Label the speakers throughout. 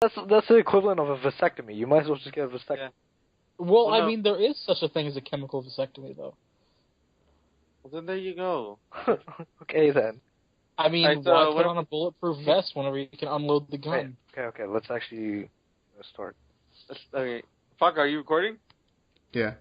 Speaker 1: That's the equivalent of a vasectomy. You might as well just get a vasectomy.
Speaker 2: Yeah.
Speaker 3: Well,
Speaker 2: Well,
Speaker 3: I
Speaker 2: no.
Speaker 3: mean, there is such a thing as a chemical vasectomy, though.
Speaker 2: Well, then there you go.
Speaker 1: Okay then.
Speaker 3: I mean,
Speaker 2: Alright, so
Speaker 3: why
Speaker 2: what
Speaker 3: put on a bulletproof vest whenever you can unload the gun?
Speaker 1: Okay. Let's actually start.
Speaker 2: Okay. Fuck, are you recording?
Speaker 4: Yeah.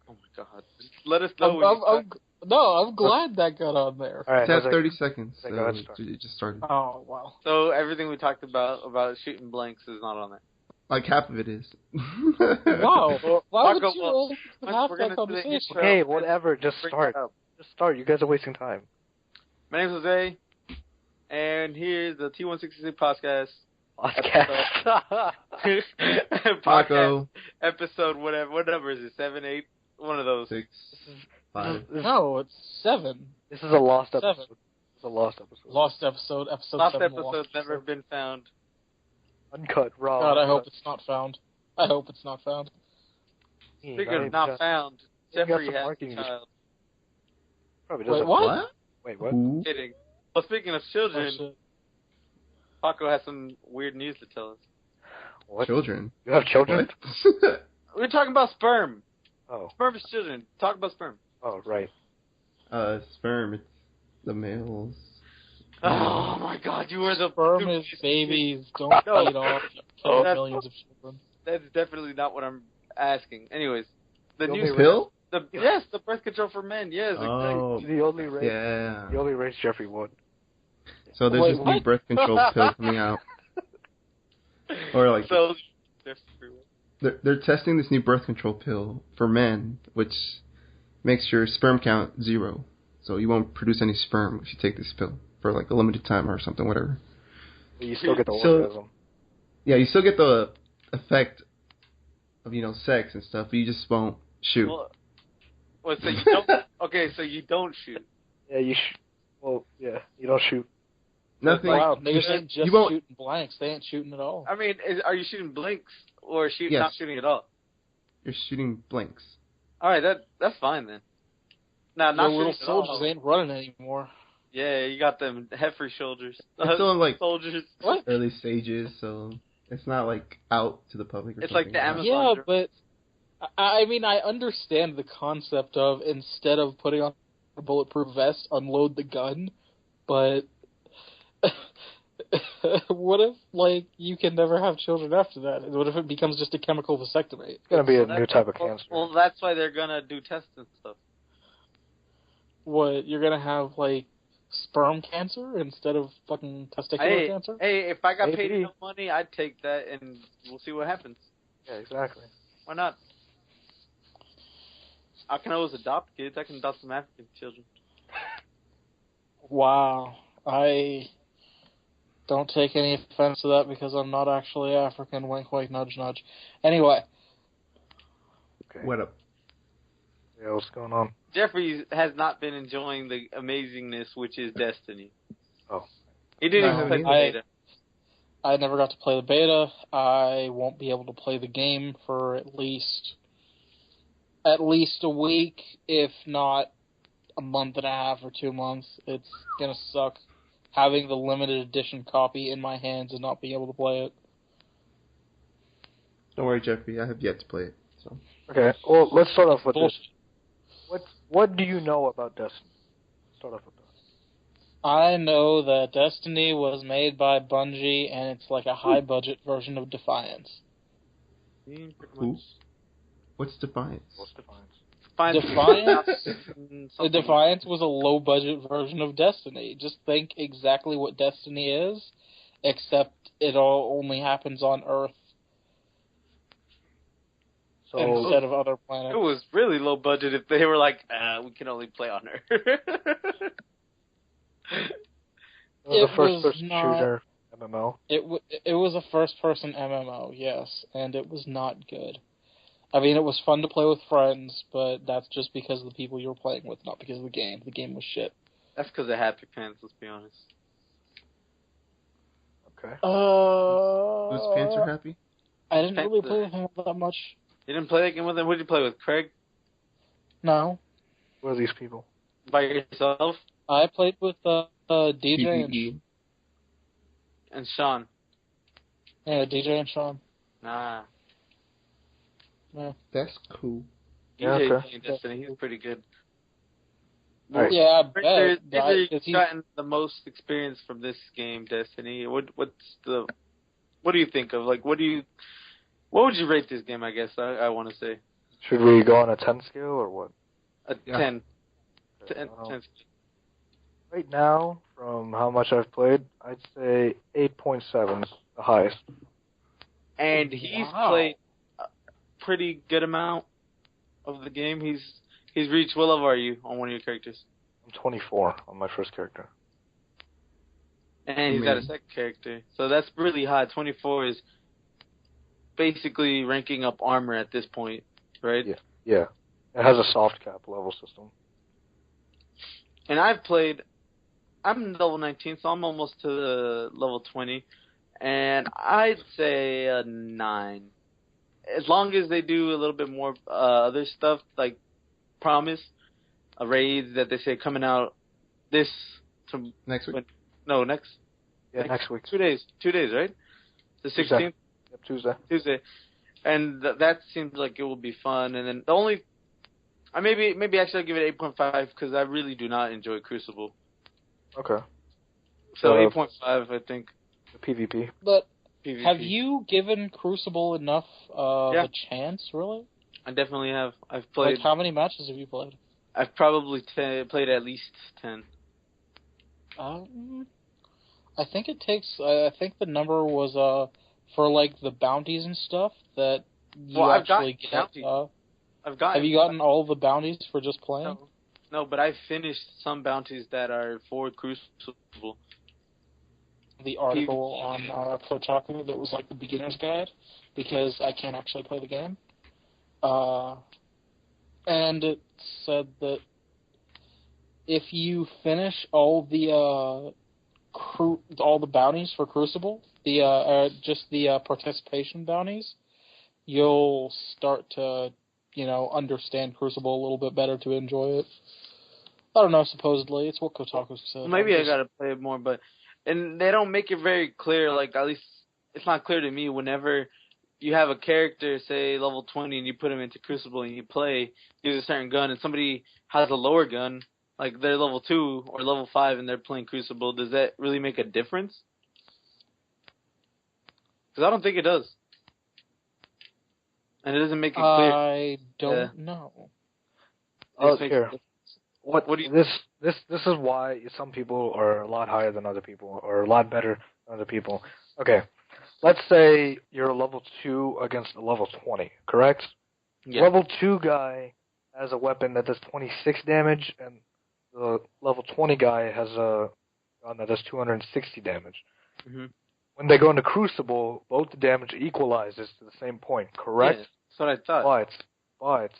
Speaker 2: Oh my god. Just let us know when you
Speaker 3: I'm glad that got on there.
Speaker 1: All right.
Speaker 4: It has 30 seconds,
Speaker 1: Okay,
Speaker 4: so
Speaker 1: go ahead, start.
Speaker 4: it just started.
Speaker 3: Oh, wow.
Speaker 2: So everything we talked about shooting blanks is not on there.
Speaker 4: Like half of it is.
Speaker 3: Wow. Why would
Speaker 2: Marco,
Speaker 3: you
Speaker 2: well,
Speaker 3: roll half
Speaker 2: we're
Speaker 3: that
Speaker 2: gonna do the
Speaker 3: conversation?
Speaker 2: intro.
Speaker 1: Okay, whatever. Just
Speaker 2: Bring
Speaker 1: start.
Speaker 2: that up.
Speaker 1: Just start. You guys are wasting time.
Speaker 2: My name's Jose, and here's the T166 podcast.
Speaker 4: Paco.
Speaker 2: Episode whatever. What number is it? 7, 8? One of those.
Speaker 4: 6, 5.
Speaker 3: No, it's 7.
Speaker 1: This is a lost episode.
Speaker 3: 7.
Speaker 1: It's a lost episode.
Speaker 3: Lost episode. Episode
Speaker 2: Last
Speaker 3: 7.
Speaker 2: episode's never been found.
Speaker 1: Uncut, raw.
Speaker 3: God, I hope it's not found. I hope it's not found.
Speaker 2: Speaking of not found, Jeffrey has a child.
Speaker 1: Probably
Speaker 3: Wait,
Speaker 1: doesn't.
Speaker 3: what?
Speaker 1: Wait, what?
Speaker 4: Who?
Speaker 2: Kidding. Well, speaking of children,
Speaker 3: Oh, shit.
Speaker 2: Paco has some weird news to tell us.
Speaker 1: What?
Speaker 4: Children.
Speaker 1: You have children?
Speaker 4: What?
Speaker 2: We're talking about sperm.
Speaker 1: Oh.
Speaker 2: Sperm is children. Talk about sperm.
Speaker 1: Oh, right.
Speaker 4: Sperm, it's the males.
Speaker 2: Oh my god, you were the
Speaker 3: Sperm is babies. Don't
Speaker 2: No.
Speaker 3: feed off.
Speaker 2: Oh,
Speaker 3: Kill
Speaker 2: that's-
Speaker 3: millions of children.
Speaker 2: That's definitely not what I'm asking. Anyways, the
Speaker 1: The
Speaker 2: new
Speaker 1: only
Speaker 4: Pill?
Speaker 2: yes, the birth control for men. Yes,
Speaker 4: Oh,
Speaker 1: The only race.
Speaker 4: yeah.
Speaker 1: The only race Jeffrey won.
Speaker 4: So there's
Speaker 3: Wait,
Speaker 4: this new
Speaker 3: what?
Speaker 4: birth control pill coming out. Or like,
Speaker 2: So
Speaker 4: they're testing this new birth control pill for men, which makes your sperm count 0. So you won't produce any sperm if you take this pill for like a limited time or something, whatever.
Speaker 1: But you still get the
Speaker 4: So-
Speaker 1: orgasm.
Speaker 4: Yeah, you still get the effect of, sex and stuff, but you just won't shoot.
Speaker 2: well, so you don't. Okay, so you don't shoot.
Speaker 1: Yeah, you you don't shoot.
Speaker 4: Nothing.
Speaker 3: Wow, niggas ain't just
Speaker 4: you won't-
Speaker 3: shooting blanks. They ain't shooting at all.
Speaker 2: I mean, are you shooting blinks or
Speaker 4: Yes.
Speaker 2: not shooting at all?
Speaker 4: You're shooting blanks.
Speaker 2: All right, that's fine then. Now,
Speaker 3: The
Speaker 2: not
Speaker 3: little
Speaker 2: shooting at all.
Speaker 3: soldiers ain't running anymore.
Speaker 2: Yeah, you got them heifer shoulders.
Speaker 4: It's still in like
Speaker 2: soldiers.
Speaker 3: What?
Speaker 4: early stages, so it's not like out to the public or
Speaker 2: It's
Speaker 4: something.
Speaker 2: like the Amazon.
Speaker 3: Yeah,
Speaker 2: drone.
Speaker 3: but I mean, I understand the concept of instead of putting on a bulletproof vest, unload the gun, but what if, like, you can never have children after that? What if it becomes just a chemical vasectomy?
Speaker 1: It's gonna be a
Speaker 2: Well,
Speaker 1: new type of cancer.
Speaker 2: Well, that's why they're gonna do tests and stuff.
Speaker 3: What, you're gonna have, like, sperm cancer instead of fucking testicular cancer?
Speaker 2: Hey, if I got paid
Speaker 1: Maybe.
Speaker 2: enough money, I'd take that, and we'll see what happens.
Speaker 1: Yeah, exactly.
Speaker 2: Why not? I can always adopt kids. I can adopt some African children.
Speaker 3: Wow. I don't take any offense to that because I'm not actually African. Wink, wink, nudge, nudge. Anyway.
Speaker 1: Okay.
Speaker 4: What up?
Speaker 1: Yeah, what's going on?
Speaker 2: Jeffrey has not been enjoying the amazingness which is Destiny.
Speaker 1: Oh.
Speaker 2: He didn't
Speaker 4: No,
Speaker 2: even play the
Speaker 3: I-
Speaker 2: beta.
Speaker 3: I never got to play the beta. I won't be able to play the game for at least a week, if not a month and a half or 2 months. It's gonna suck having the limited edition copy in my hands and not being able to play it.
Speaker 4: Don't worry, Jeffrey. I have yet to play it. So
Speaker 1: Okay. Well, let's start off with
Speaker 3: Bullshit.
Speaker 1: this. What do you know about Destiny? Start off with that.
Speaker 3: I know that Destiny was made by Bungie, and it's like a high-budget version of Defiance.
Speaker 2: Pretty
Speaker 4: Who?
Speaker 2: much.
Speaker 4: what's Defiance?
Speaker 1: What's Defiance?
Speaker 3: Defiance was a low-budget version of Destiny. Just think exactly what Destiny is, except it all only happens on Earth
Speaker 1: So
Speaker 3: instead of other
Speaker 2: It
Speaker 3: planets.
Speaker 2: was really low budget if they were like, we can only play on Earth.
Speaker 1: it was
Speaker 3: It
Speaker 1: a first-person
Speaker 3: was not-
Speaker 1: shooter MMO.
Speaker 3: It was a first-person MMO, yes, and it was not good. I mean, it was fun to play with friends, but that's just because of the people you were playing with, not because of the game. The game was shit.
Speaker 2: That's because of Happy Pants, let's be honest.
Speaker 1: Okay.
Speaker 4: Was Cancer happy?
Speaker 3: I didn't really play with him that much.
Speaker 2: You didn't play that game with him? Who did you play with? Craig?
Speaker 3: No.
Speaker 1: Who are these people?
Speaker 2: By yourself?
Speaker 3: I played with DJ and
Speaker 4: PvE.
Speaker 2: And Sean.
Speaker 3: Yeah, DJ and Sean.
Speaker 2: Nah.
Speaker 3: Yeah.
Speaker 4: That's cool.
Speaker 1: Yeah,
Speaker 2: DJ
Speaker 1: okay.
Speaker 2: playing Destiny. He's pretty good.
Speaker 1: Alright.
Speaker 3: Yeah, I
Speaker 2: Victor,
Speaker 3: bet. But
Speaker 2: Victor's gotten the most experience from this game, Destiny. What do you think of? Like, what would you rate this game? I guess I want to say
Speaker 1: Should we go on a 10 scale or what?
Speaker 2: a
Speaker 4: Yeah.
Speaker 2: 10.
Speaker 1: Okay,
Speaker 2: 10.
Speaker 1: Right now, from how much I've played, I'd say 8.7 is the highest.
Speaker 2: And he's played a pretty good amount of the game. He's reached. What level are you on one of your characters?
Speaker 1: I'm 24 on my first character.
Speaker 2: And he's got a second character, so that's really high. 24 is basically ranking up armor at this point, right?
Speaker 1: Yeah. It has a soft cap level system.
Speaker 2: And I'm level 19, so I'm almost to the level 20, and I'd say a 9. As long as they do a little bit more other stuff, like promise, raids that they say coming out
Speaker 4: Next week.
Speaker 2: Next
Speaker 1: week.
Speaker 2: 2 days. 2 days, right? The 16th?
Speaker 1: Yep,
Speaker 2: Tuesday. And that seems like it will be fun. And then the only... maybe actually I'll give it 8.5 because I really do not enjoy Crucible.
Speaker 1: Okay.
Speaker 2: So 8.5, I think.
Speaker 1: The PvP.
Speaker 3: But
Speaker 2: PvP.
Speaker 3: have you given Crucible enough of a chance, really?
Speaker 2: I definitely have. I've played...
Speaker 3: Like, how many matches have you played?
Speaker 2: I've probably played at least 10.
Speaker 3: I think it takes... I think the number was for, like, the bounties and stuff that you actually get... have you gotten all the bounties for just playing?
Speaker 2: No, but I finished some bounties that are for Crucible.
Speaker 3: The article on Kotaku that was like the beginner's guide, because I can't actually play the game. And it said that if you finish all the bounties for Crucible, just the participation bounties, you'll start to, understand Crucible a little bit better to enjoy it. I don't know, supposedly. It's what Kotaku said.
Speaker 2: Maybe I gotta play it more, and they don't make it very clear, like, at least it's not clear to me whenever you have a character, say, level 20, and you put him into Crucible and you play, use a certain gun, and somebody has a lower gun, like they're level 2 or level 5 and they're playing Crucible, does that really make a difference? Because I don't think it does. And it doesn't make it clear.
Speaker 3: I don't know.
Speaker 1: Here. What do you... This is why some people are a lot higher than other people, or a lot better than other people. Okay, let's say you're a level 2 against a level 20, correct?
Speaker 2: Yeah.
Speaker 1: Level 2 guy has a weapon that does 26 damage, and the level 20 guy has a gun that does 260 damage.
Speaker 2: Mm-hmm.
Speaker 1: When they go into Crucible, both the damage equalizes to the same point, correct?
Speaker 2: Yeah, that's what I thought.
Speaker 1: But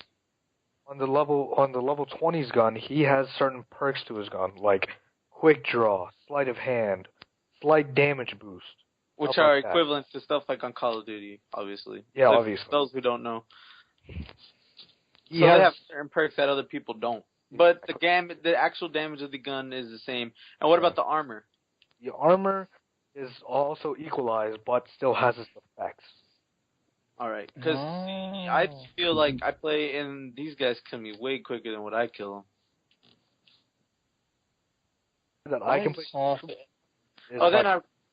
Speaker 1: on the level 20's gun, he has certain perks to his gun, like quick draw, sleight of hand, slight damage boost.
Speaker 2: Which are equivalent to stuff like on Call of Duty, obviously.
Speaker 1: Yeah,
Speaker 2: so
Speaker 1: obviously.
Speaker 2: Those who don't know. They have certain perks that other people don't. But the actual damage of the gun is the same. And what about the armor?
Speaker 1: The armor is also equalized, but still has its effects.
Speaker 2: All right, because I feel like I play, and these guys kill me way quicker than what I kill them.
Speaker 1: That I can play.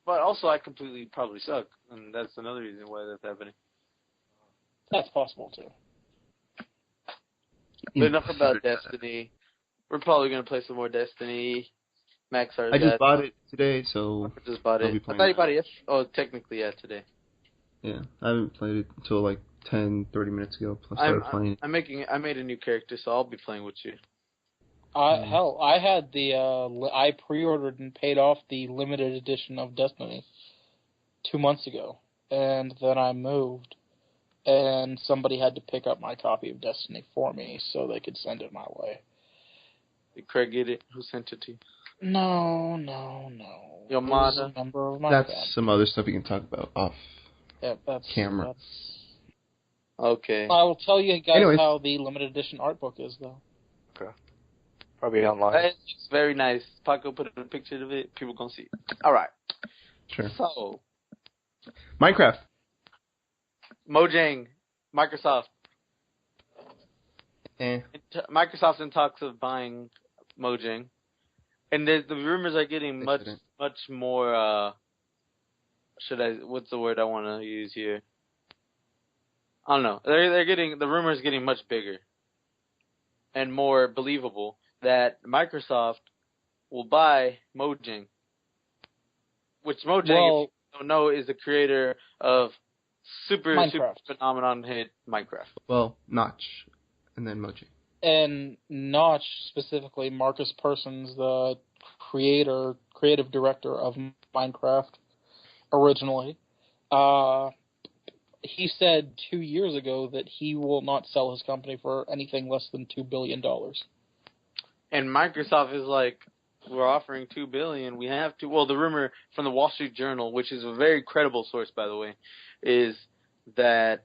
Speaker 2: But also I completely probably suck, and that's another reason why that's happening.
Speaker 3: That's possible too.
Speaker 2: But enough about Destiny. We're probably gonna play some more Destiny. Max,
Speaker 4: I just bought it today, so
Speaker 2: I just bought it. I thought you bought it yesterday. Oh, technically, yeah, today.
Speaker 4: Yeah, I haven't played it until like 10, 30 minutes ago. Plus I started playing it.
Speaker 2: I made a new character, so I'll be playing with you.
Speaker 3: Hell, I had I pre-ordered and paid off the limited edition of Destiny 2 months ago, and then I moved, and somebody had to pick up my copy of Destiny for me so they could send it my way.
Speaker 2: Did Craig get it? Who sent it to you?
Speaker 3: No.
Speaker 2: Your mother?
Speaker 4: That's some other stuff you can talk about off camera.
Speaker 2: Okay.
Speaker 3: I will tell you guys how the limited edition art book is, though.
Speaker 1: Okay. Probably online.
Speaker 2: It's very nice. Paco put a picture of it. People gonna see it. All right.
Speaker 4: Sure.
Speaker 2: So,
Speaker 4: Minecraft.
Speaker 2: Mojang, Microsoft.
Speaker 4: Eh.
Speaker 2: Microsoft's in talks of buying Mojang, and the rumors are getting much more. What's the word I want to use here? I don't know. The rumors getting much bigger and more believable that Microsoft will buy Mojang, which Mojang, if you don't know, is the creator of super phenomenon hit Minecraft.
Speaker 4: Well, Notch, and then Mojang.
Speaker 3: And Notch, specifically, Marcus Persons, the creative director of Minecraft originally, he said 2 years ago that he will not sell his company for anything less than $2 billion.
Speaker 2: And Microsoft is like, we're offering $2 billion. We have to. Well, the rumor from the Wall Street Journal, which is a very credible source, by the way, is that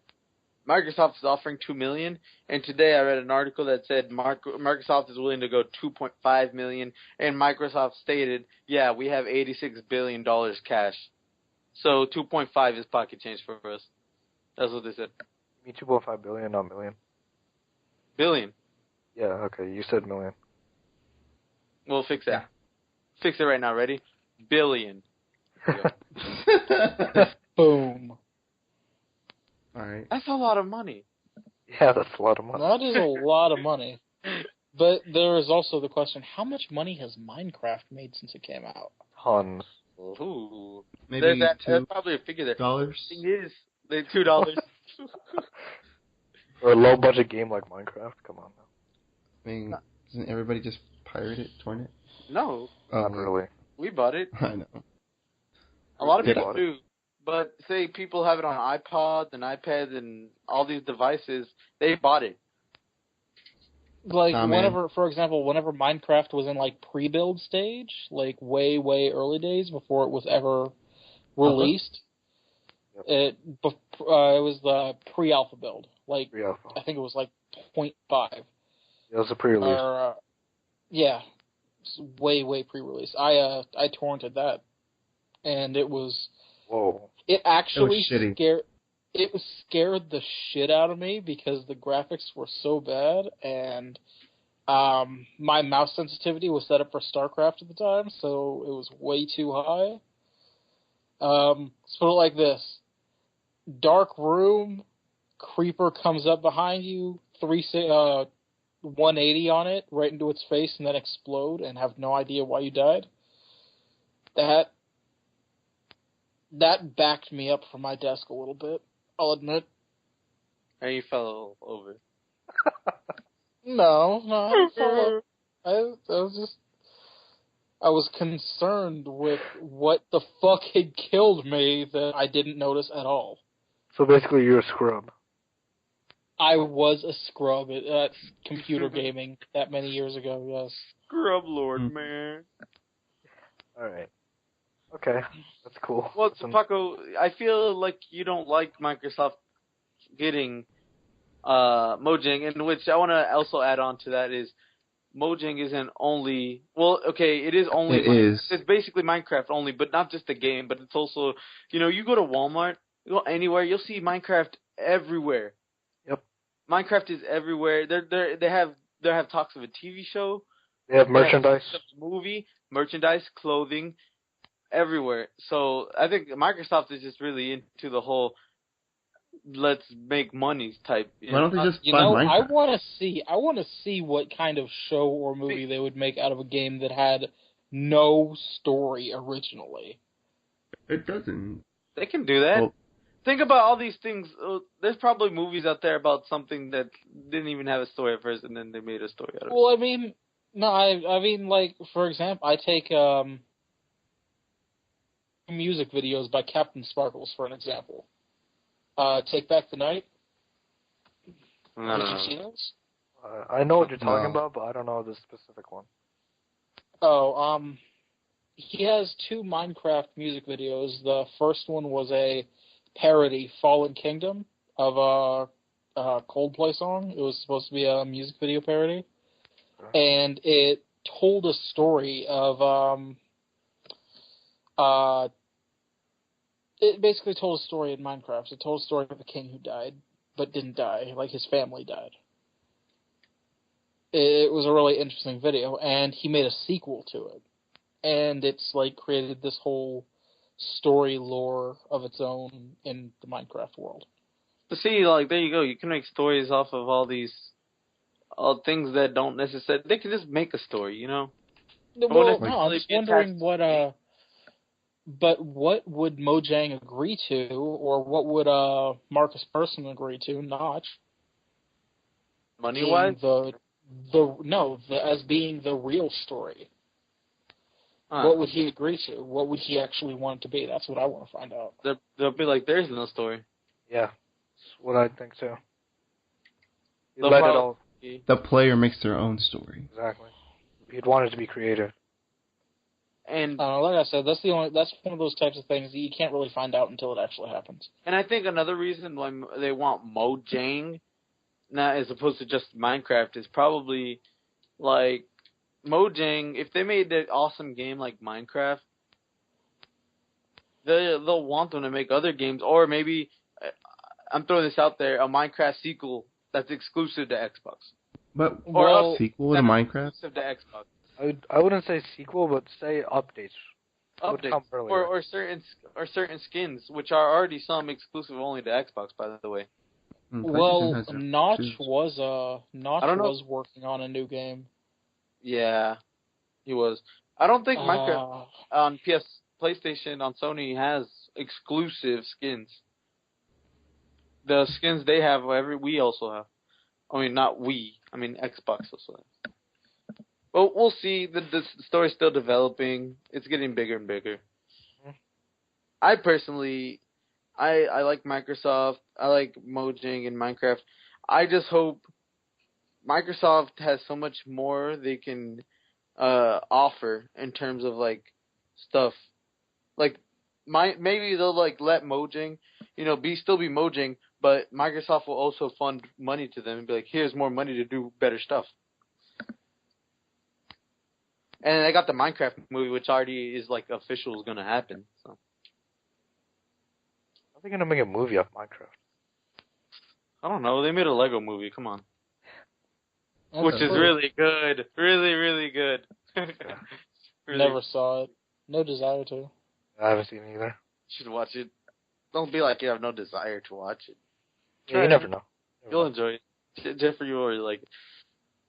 Speaker 2: Microsoft is offering $2 million. And today I read an article that said Microsoft is willing to go $2.5 million. And Microsoft stated, yeah, we have $86 billion cash. So 2.5 is pocket change for us. That's what they said.
Speaker 1: You mean 2.5 billion, not million?
Speaker 2: Billion.
Speaker 1: Yeah, okay. You said million.
Speaker 2: We'll fix that. Fix it right now. Ready? Billion.
Speaker 3: Boom.
Speaker 4: All right.
Speaker 2: That's a lot of money.
Speaker 1: Yeah, that's a lot of money.
Speaker 3: That is a lot of money. But there is also the question, how much money has Minecraft made since it came out?
Speaker 1: Tons.
Speaker 2: Ooh.
Speaker 4: Maybe
Speaker 2: there's probably a figure there.
Speaker 4: $2.
Speaker 2: The thing is, the $2.
Speaker 1: For a low-budget game like Minecraft? Come on now.
Speaker 4: I mean, doesn't everybody just pirate it, torrent it?
Speaker 2: No.
Speaker 1: Not really.
Speaker 2: We bought it.
Speaker 4: I know.
Speaker 2: A lot of people do. But say people have it on iPods and iPads and all these devices, they bought it.
Speaker 3: Like, for example, whenever Minecraft was in, like, pre-build stage, like, way, way early days before it was ever released, it was the pre-alpha build. Like,
Speaker 1: pre-alpha.
Speaker 3: I think it was, like, 0.5.
Speaker 1: It was a pre-release.
Speaker 3: Yeah. Way, way pre-release. I torrented that. And it was...
Speaker 1: Whoa.
Speaker 3: It actually
Speaker 4: scared
Speaker 3: the shit out of me because the graphics were so bad, and my mouse sensitivity was set up for StarCraft at the time, so it was way too high. Let's put it like this. Dark room, creeper comes up behind you, 180 on it, right into its face, and then explode, and have no idea why you died. That backed me up from my desk a little bit, I'll admit.
Speaker 2: And you fell over.
Speaker 3: No, I fell over. I was concerned with what the fuck had killed me that I didn't notice at all.
Speaker 1: So basically you're a scrub.
Speaker 3: I was a scrub at computer gaming that many years ago, yes.
Speaker 2: Scrub lord, man.
Speaker 1: Alright. Okay, that's cool.
Speaker 2: Well, Paco, I feel like you don't like Microsoft getting Mojang, in which I want to also add on to that is Mojang isn't only... Well, okay, it is only... It's basically Minecraft only, but not just the game, but it's also... You know, you go to Walmart, you go anywhere, you'll see Minecraft everywhere.
Speaker 1: Yep.
Speaker 2: Minecraft is everywhere. They have talks of a TV show.
Speaker 1: They have merchandise.
Speaker 2: They have a movie, merchandise, clothing... everywhere. So I think Microsoft is just really into the whole let's make money type.
Speaker 4: Why don't they just buy Minecraft?
Speaker 3: I want to see what kind of show or movie they would make out of a game that had no story originally.
Speaker 4: It doesn't.
Speaker 2: They can do that. Well, think about all these things. There's probably movies out there about something that didn't even have a story at first, and then they made a story out of it.
Speaker 3: Well, I mean, like, for example, I take music videos by Captain Sparkles, for an example. Take Back the Night. Did you see those?
Speaker 1: I know what you're talking about, but I don't know the specific one.
Speaker 3: He has 2 Minecraft music videos. The first one was a parody, Fallen Kingdom, of a Coldplay song. It was supposed to be a music video parody. And it told a story of It basically told a story in Minecraft. It told a story of a king who died, but didn't die. Like, his family died. It was a really interesting video, and he made a sequel to it. And it's, like, created this whole story lore of its own in the Minecraft world.
Speaker 2: But see, like, there you go. You can make stories off of all these things that don't necessarily... They can just make a story, you know?
Speaker 3: Well, no, I'm just wondering what... But what would Mojang agree to, or what would Marcus Persson agree to? Notch.
Speaker 2: Money-wise?
Speaker 3: As being the real story. What would he agree to? What would he actually want it to be? That's what I want to find out.
Speaker 2: They'll be like, there's no story.
Speaker 1: Yeah, that's what I think too.
Speaker 4: The player makes their own story.
Speaker 1: Exactly. He'd want it to be creative.
Speaker 2: And
Speaker 3: like I said, that's one of those types of things that you can't really find out until it actually happens.
Speaker 2: And I think another reason why they want Mojang, not as opposed to just Minecraft, is probably like Mojang. If they made an awesome game like Minecraft, they'll want them to make other games, or maybe I'm throwing this out there, a Minecraft sequel that's exclusive to Xbox.
Speaker 4: But a sequel to Minecraft?
Speaker 2: Exclusive to Xbox.
Speaker 1: I wouldn't say sequel, but say updates.
Speaker 2: Or certain skins, which are already some exclusive only to Xbox, by the way.
Speaker 3: Well, Notch was working on a new game.
Speaker 2: Yeah, he was. I don't think Minecraft on PlayStation, on Sony has exclusive skins. The skins they have, we also have. I mean, not we. I mean, Xbox also has. Well, we'll see. The story's still developing. It's getting bigger and bigger. Mm-hmm. I personally, I like Microsoft. I like Mojang and Minecraft. I just hope Microsoft has so much more they can offer in terms of like stuff. Like, maybe they'll like let Mojang, still be Mojang, but Microsoft will also fund money to them and be like, here's more money to do better stuff. And I got the Minecraft movie, which already is like official is going to happen. So.
Speaker 1: Are they going to make a movie of Minecraft?
Speaker 2: I don't know. They made a Lego movie. Come on. Which is really good. Really, really good.
Speaker 3: Really. Never saw it. No desire to.
Speaker 1: I haven't seen it either.
Speaker 2: You should watch it. Don't be like you have no desire to watch it.
Speaker 1: Yeah, you never know.
Speaker 2: You'll enjoy it. Jeffrey, you already like it.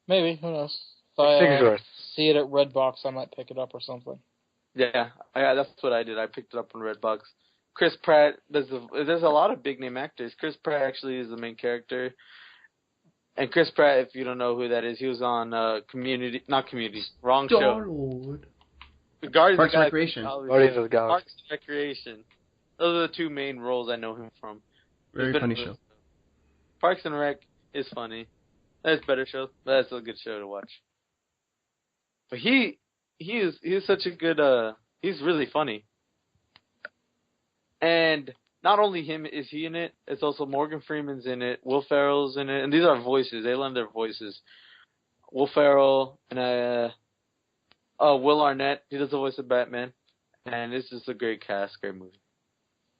Speaker 3: Maybe. Who knows? If I see it at Redbox, I might pick it up or something.
Speaker 2: Yeah, that's what I did. I picked it up on Redbox. Chris Pratt, there's a lot of big name actors. Chris Pratt actually is the main character. And Chris Pratt, if you don't know who that is, he was on wrong show.
Speaker 4: Parks and Recreation.
Speaker 1: Guardians of the Galaxy.
Speaker 2: Parks and Recreation. Those are the two main roles I know him from.
Speaker 4: Very funny show.
Speaker 2: Parks and Rec is funny. That's a better show, but that's a good show to watch. But he's such a good he's really funny. And not only him is he in it, it's also Morgan Freeman's in it, Will Ferrell's in it, and these are voices. They lend their voices. Will Ferrell and Will Arnett, he does the voice of Batman. And it's just a great cast, great movie.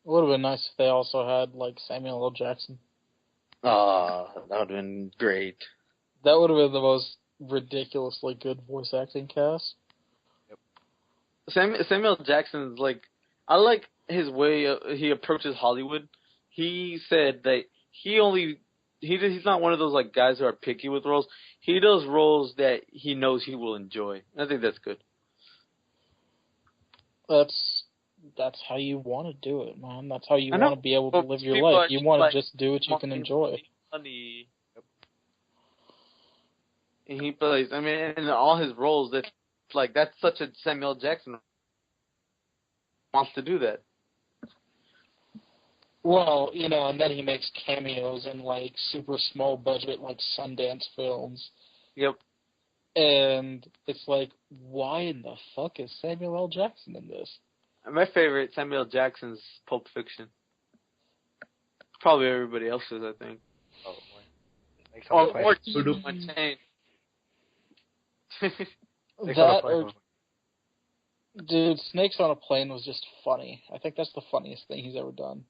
Speaker 3: It would have been nice if they also had like Samuel L. Jackson.
Speaker 2: That would have been great.
Speaker 3: That would have been the most ridiculously good voice acting cast.
Speaker 2: Yep. Samuel Jackson's like, I like his way he approaches Hollywood. He said that he's not one of those like guys who are picky with roles. He does roles that he knows he will enjoy. I think that's good.
Speaker 3: That's how you want to do it, man. That's how you want to be able to live your life. You want to just do what you can enjoy.
Speaker 2: Funny. And he plays. I mean, in all his roles, that's such a Samuel Jackson wants to do that.
Speaker 3: Well, and then he makes cameos in like super small budget like Sundance films.
Speaker 2: Yep.
Speaker 3: And it's like, why in the fuck is Samuel L. Jackson in this?
Speaker 2: My favorite Samuel Jackson's Pulp Fiction. Probably everybody else's, I think. Or Too Much.
Speaker 3: Dude, Snakes on a Plane was just funny. I think that's the funniest thing he's ever done.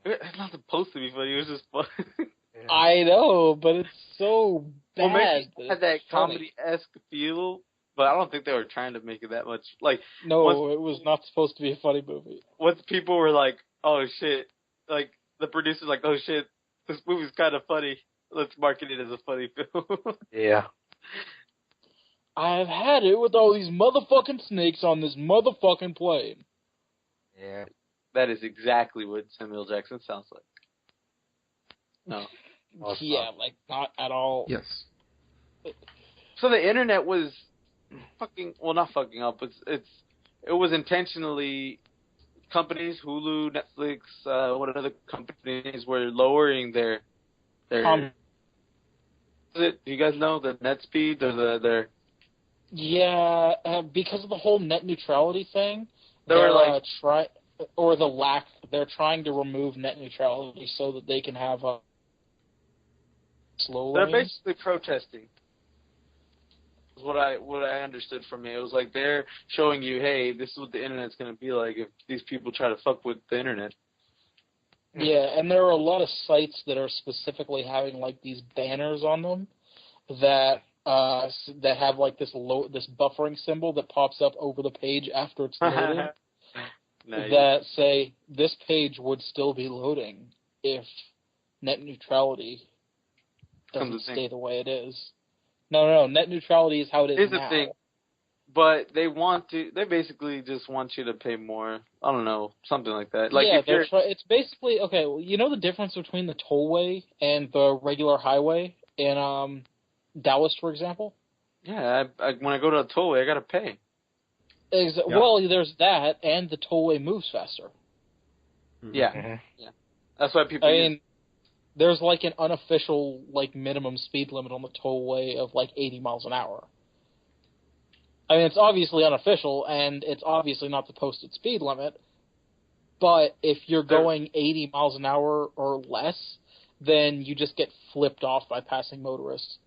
Speaker 2: It's not supposed to be funny. It was just fun.
Speaker 1: Yeah.
Speaker 3: I know, but it's so bad.
Speaker 2: Well, maybe it
Speaker 3: that
Speaker 2: had that
Speaker 3: it's funny.
Speaker 2: comedy-esque feel, but I don't think they were trying to make it that much. Like,
Speaker 3: No, it was not supposed to be a funny movie.
Speaker 2: once people were like, "Oh shit," like the producers like, "Oh shit, this movie's kind of funny. Let's market it as a funny film."
Speaker 1: Yeah.
Speaker 3: I've had it with all these motherfucking snakes on this motherfucking plane.
Speaker 1: Yeah.
Speaker 2: That is exactly what Samuel Jackson sounds like. No.
Speaker 1: Oh, it's
Speaker 3: Yeah,
Speaker 1: not.
Speaker 3: like, not at all.
Speaker 4: Yes.
Speaker 2: So the internet was not fucking up. It was intentionally companies, Hulu, Netflix, what other companies were lowering their. Do you guys know the net speed or their?
Speaker 3: Yeah, because of the whole net neutrality thing,
Speaker 2: They're like
Speaker 3: they're trying to remove net neutrality so that they can have slow
Speaker 2: they're
Speaker 3: lanes.
Speaker 2: basically protesting. Is what I understood from it. It was like they're showing you, hey, this is what the internet's going to be like if these people try to fuck with the internet.
Speaker 3: Yeah, and there are a lot of sites that are specifically having like these banners on them that have like this buffering symbol that pops up over the page after it's loaded.
Speaker 2: Nice.
Speaker 3: That say this page would still be loading if net neutrality doesn't stay the way it is. No, net neutrality is how it is
Speaker 2: Here's
Speaker 3: now.
Speaker 2: the thing, but they basically just want you to pay more. I don't know, something like that. Like
Speaker 3: yeah, it's basically, okay, well, you know the difference between the tollway and the regular highway in Dallas, for example?
Speaker 2: Yeah, when I go to a tollway, I gotta pay.
Speaker 4: Yeah.
Speaker 3: Well, there's that, and the tollway moves faster.
Speaker 2: Yeah,
Speaker 1: Mhm.
Speaker 2: yeah. That's why people.
Speaker 3: I mean, there's like an unofficial like minimum speed limit on the tollway of like 80 miles an hour. I mean, it's obviously unofficial, and it's obviously not the posted speed limit. But if you're going 80 miles an hour or less, then you just get flipped off by passing motorists.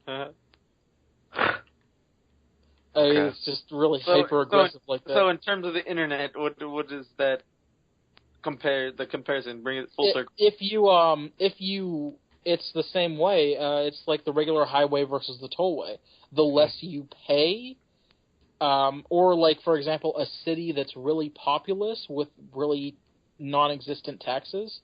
Speaker 3: I mean, it's just really hyper aggressive like that.
Speaker 2: So in terms of the internet, what does that comparison bring it full circle?
Speaker 3: If you it's the same way. It's like the regular highway versus the tollway. The less you pay, or like for example, a city that's really populous with really non-existent taxes.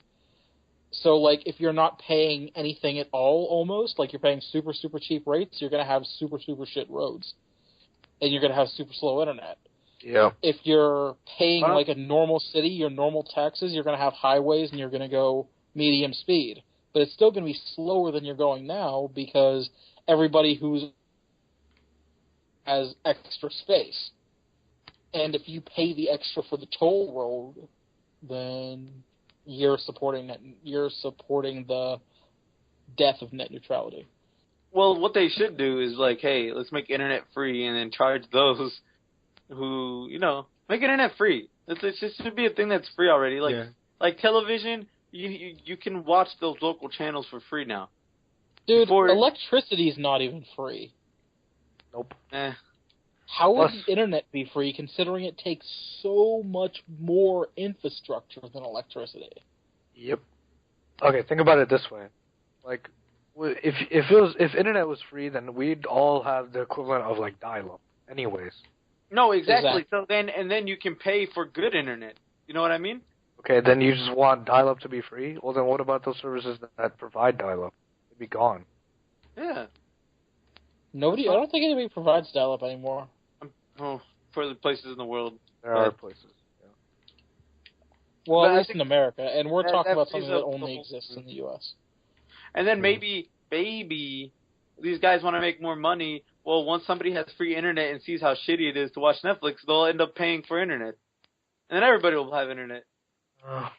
Speaker 3: So like if you're not paying anything at all, almost like you're paying super super cheap rates, you're gonna have super super shit roads, and you're gonna have super slow internet.
Speaker 1: Yeah.
Speaker 3: If you're paying like a normal city, your normal taxes, you're going to have highways and you're going to go medium speed. But it's still going to be slower than you're going now because everybody has extra space. And if you pay the extra for the toll road, then you're supporting the death of net neutrality.
Speaker 2: Well, what they should do is like, hey, let's make internet free and then charge those who, make internet free. It should be a thing that's free already. Like television, you can watch those local channels for free now.
Speaker 3: Dude, electricity's not even free.
Speaker 1: Nope.
Speaker 3: How would the internet be free considering it takes so much more infrastructure than electricity?
Speaker 1: Yep. Okay, think about it this way. Like, if internet was free, then we'd all have the equivalent of like dial-up, anyways.
Speaker 2: No, exactly. So then you can pay for good internet. You know what I mean?
Speaker 1: Okay, then you just want dial-up to be free? Well, then what about those services that provide dial-up? They'd be gone.
Speaker 2: Yeah.
Speaker 3: I don't think anybody provides dial-up anymore.
Speaker 2: For the places in the world.
Speaker 1: There are places. Yeah.
Speaker 3: Well, at least in America, and we're talking about something that only exists in the U.S.
Speaker 2: And then maybe these guys want to make more money. Well, once somebody has free internet and sees how shitty it is to watch Netflix, they'll end up paying for internet. And then everybody will have internet.
Speaker 3: Let's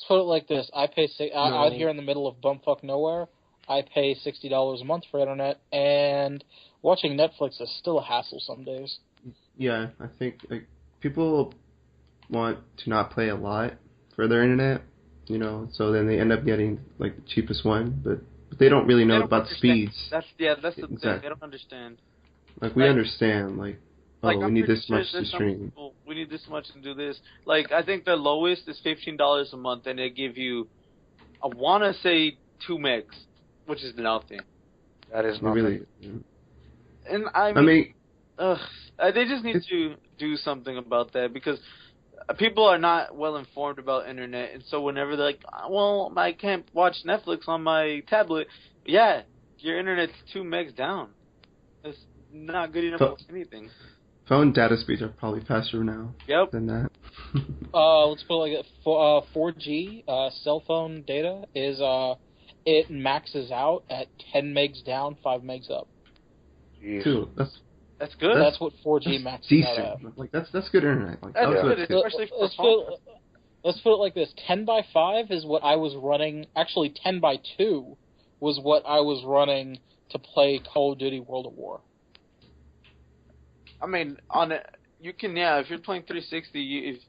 Speaker 3: put it like this. I pay out here in the middle of bumfuck nowhere, I pay $60 a month for internet, and watching Netflix is still a hassle some days.
Speaker 4: Yeah, I think people want to not pay a lot for their internet, so then they end up getting the cheapest one, but they don't really know about the speeds.
Speaker 2: That's the thing. They don't understand.
Speaker 4: We understand,
Speaker 2: Like,
Speaker 4: we
Speaker 2: I'm
Speaker 4: need
Speaker 2: pretty
Speaker 4: this
Speaker 2: sure
Speaker 4: much to
Speaker 2: there's some
Speaker 4: stream.
Speaker 2: people, we need this much to do this. Like, I think the lowest is $15 a month, and they give you, I want to say 2 megs, which is nothing.
Speaker 1: That is nothing.
Speaker 4: Really.
Speaker 2: And I mean, they just need
Speaker 4: it's-
Speaker 2: to do something about that, because people are not well informed about internet, and so whenever they're like, well, I can't watch Netflix on my tablet, yeah, your internet's 2 megs down. That's not good enough for anything.
Speaker 4: Phone data speeds are probably faster now than that.
Speaker 3: Let's put it like that. 4G cell phone data is it maxes out at 10 megs down, 5 megs up.
Speaker 1: Jeez.
Speaker 4: Dude,
Speaker 2: that's good.
Speaker 3: That's what 4G maxes
Speaker 4: decent.
Speaker 3: out at.
Speaker 4: Like that's good internet. Like,
Speaker 2: that's good,
Speaker 4: good.
Speaker 2: especially for phone.
Speaker 3: Let's put it like this: 10x5 is what I was running. Actually, 10x2 was what I was running to play Call of Duty World at War.
Speaker 2: I mean, you can, if you're playing 360, if